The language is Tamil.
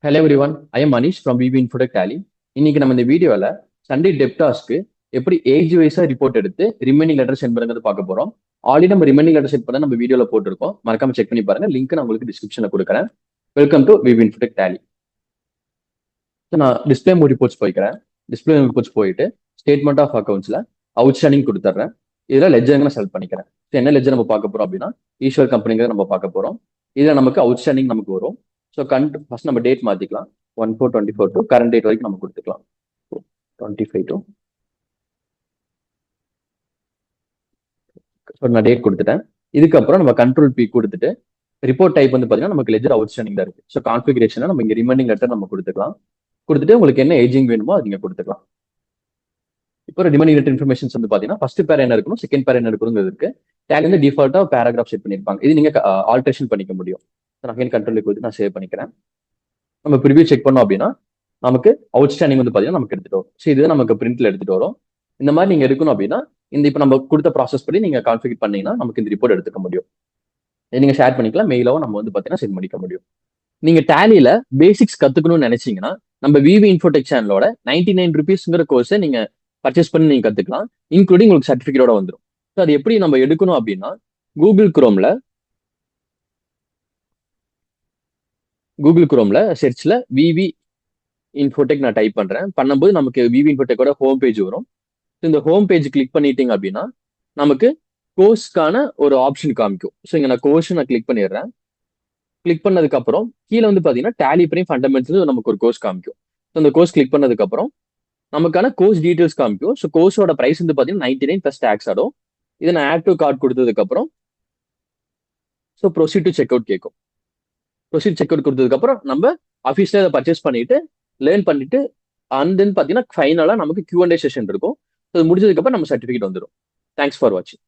Hello everyone, I am Manish from VB Infotech Tally. இன்னைக்கு நம்ம இந்த வீடியோல சண்டே டெப்டாஸ்க்கு எப்படி ஏஜ் வைஸா ரிப்போர்ட் எடுத்து ரிமைனிங் லெட்டர் சென்ட் பண்ணுறது பார்க்க போறோம். ஆல்ரெடி நம்ம ரிமைனிங் லெட்டர் சென்ட் பண்ண நம்ம வீடியோல போட்டிருக்கோம். மறக்காம செக் பண்ணி பாருங்க. லிங்க் நான் உங்களுக்கு டிஸ்கிரிப்ஷன்ல கொடுக்குறேன். Welcome to VB Infotech Tally. நான் டிஸ்பிளே ரிப்போர்ட்ஸ் போய்க்கிறேன். டிஸ்பிளே ரிப்போர்ட்ஸ் போயிட்டு ஸ்டேட்மெண்ட் ஆஃப் அக்கௌண்ட்ஸ்ல அவுட்ஸ்டாண்டிங் கொடுத்துட்றேன். இதில் லெஜர் நான் செலக்ட் பண்ணிக்கிறேன். என்ன லெஜர் நம்ம பார்க்க போறோம் அப்படின்னா ஈஸ்வர் கம்பெனிங்கிறத நம்ம பார்க்க போறோம். இதில் நமக்கு அவுட்ஸ்டாண்டிங் நமக்கு வரும். ஸோ ஃபர்ஸ்ட் நம்ம டேட் மாற்றிக்கலாம். 1/4/24 டு கரண்ட் டேட் வரைக்கும் நம்ம கொடுத்துக்கலாம். 25 டு நான் டேட் கொடுத்துட்டேன். இதுக்கப்புறம் நம்ம கண்ட்ரோல் பி கொடுத்துட்டு ரிப்போர்ட் டைப் வந்து பார்த்தீங்கன்னா நமக்கு லெஜர் அவுட்ஸ்டாண்டிங் தான் இருக்கு. ஸோ கான்ஃபிகரேஷனை நம்ம இங்கே ரிமைனிங் லெட்டர் நம்ம கொடுத்துக்கலாம். கொடுத்துட்டு உங்களுக்கு என்ன ஏஜிங் வேணுமோ அது நீங்க கொடுத்துக்கலாம். இப்போ ரிமைனிங் லெட்டர் இன்ஃபர்மேஷன்ஸ் வந்து பார்த்தீங்கன்னா ஃபர்ஸ்ட் பேர் என்ன இருக்கணும், செகண்ட் பேர் என்ன இருக்கணுங்கிறது இருக்கு. டேக் வந்து டிஃபால்ட்டா பேராகிராஃப் செட் பண்ணியிருப்பாங்க. இது நீங்க ஆல்ட்ரேஷன் பண்ணிக்க முடியும். நான் கண்ட்ரோல் கொடுத்து நான் சேவ் பண்ணிக்கிறேன். நம்ம ப்ரிவியூ செக் பண்ணோம் அப்படின்னா நமக்கு அவுட்ஸ்டாண்டிங் வந்து பார்த்தீங்கன்னா நமக்கு எடுத்துட்டு வரும். ஸோ இது நமக்கு பிரிண்ட்ல எடுத்துட்டு வரும். இந்த மாதிரி நீங்க இருக்கணும் அப்படின்னா இந்த இப்போ நம்ம கொடுத்த ப்ராசஸ் படி நீங்க கான்ஃபிகர் பண்ணீங்கன்னா நமக்கு இந்த ரிப்போர்ட் எடுத்துக்க முடியும். நீங்க ஷேர் பண்ணிக்கலாம், மெயிலாவும் நம்ம வந்து பார்த்தீங்கன்னா சென்ட் பண்ணிக்க முடியும். நீங்க டேலியில பேசிக்ஸ் கத்துக்கணும்னு நினைச்சீங்கன்னா நம்ம VB Infotech சேனலோட 99 rupeesங்கிற கோர்ஸை நீங்க பர்ச்சேஸ் பண்ணி நீங்க கத்துக்கலாம். இன்க்ளூடிங் உங்களுக்கு சர்டிபிகேட்டோட வந்துடும். ஸோ அது எப்படி நம்ம எடுக்கணும் அப்படின்னா கூகுள் குரோம்ல சர்ச்ல VB Infotech நான் டைப் பண்றேன். பண்ணும்போது நமக்கு VB Infotechோட ஹோம் பேஜ் வரும். இந்த ஹோம் பேஜ் கிளிக் பண்ணிட்டீங்க அப்படின்னா நமக்கு கோர்ஸ்க்கான ஒரு ஆப்ஷன் காமிக்கும். ஸோ இங்க நான் கோர்ஸ் நான் கிளிக் பண்ணிடுறேன். கிளிக் பண்ணதுக்கு அப்புறம் கீழே வந்து பாத்தீங்கன்னா டேலி பிரைம் ஃபண்டமெண்டல்ஸ் நமக்கு ஒரு கோர்ஸ் காமிக்கும். ஸோ அந்த கோர்ஸ் கிளிக் பண்ணதுக்கு அப்புறம் நமக்கான கோர்ஸ் டீடைல்ஸ் காமிக்கும். ஸோ கோர்ஸோட பிரைஸ் வந்து பாத்தீங்கன்னா 99 + டாக்ஸ் ஆடும். இதை நான் ஆக்டிவ் கார்டு கொடுத்ததுக்கு அப்புறம் so proceed to check out கேட்கும். ப்ரொசீட் செக் அவுட் கொடுத்ததுக்கு அப்புறம் நம்ம ஆஃபீஸ்ல அதை பர்ச்சேஸ் பண்ணிட்டு லேர்ன் பண்ணிட்டு அண்ட் தென் பாத்தீங்கன்னா ஃபைனலா நமக்கு Q&A செஷன் இருக்கும். ஸோ முடிஞ்சதுக்கு அப்புறம் நம்ம சர்டிஃபிகேட் வந்துடும். தேங்க்ஸ் ஃபார் வாட்சிங்.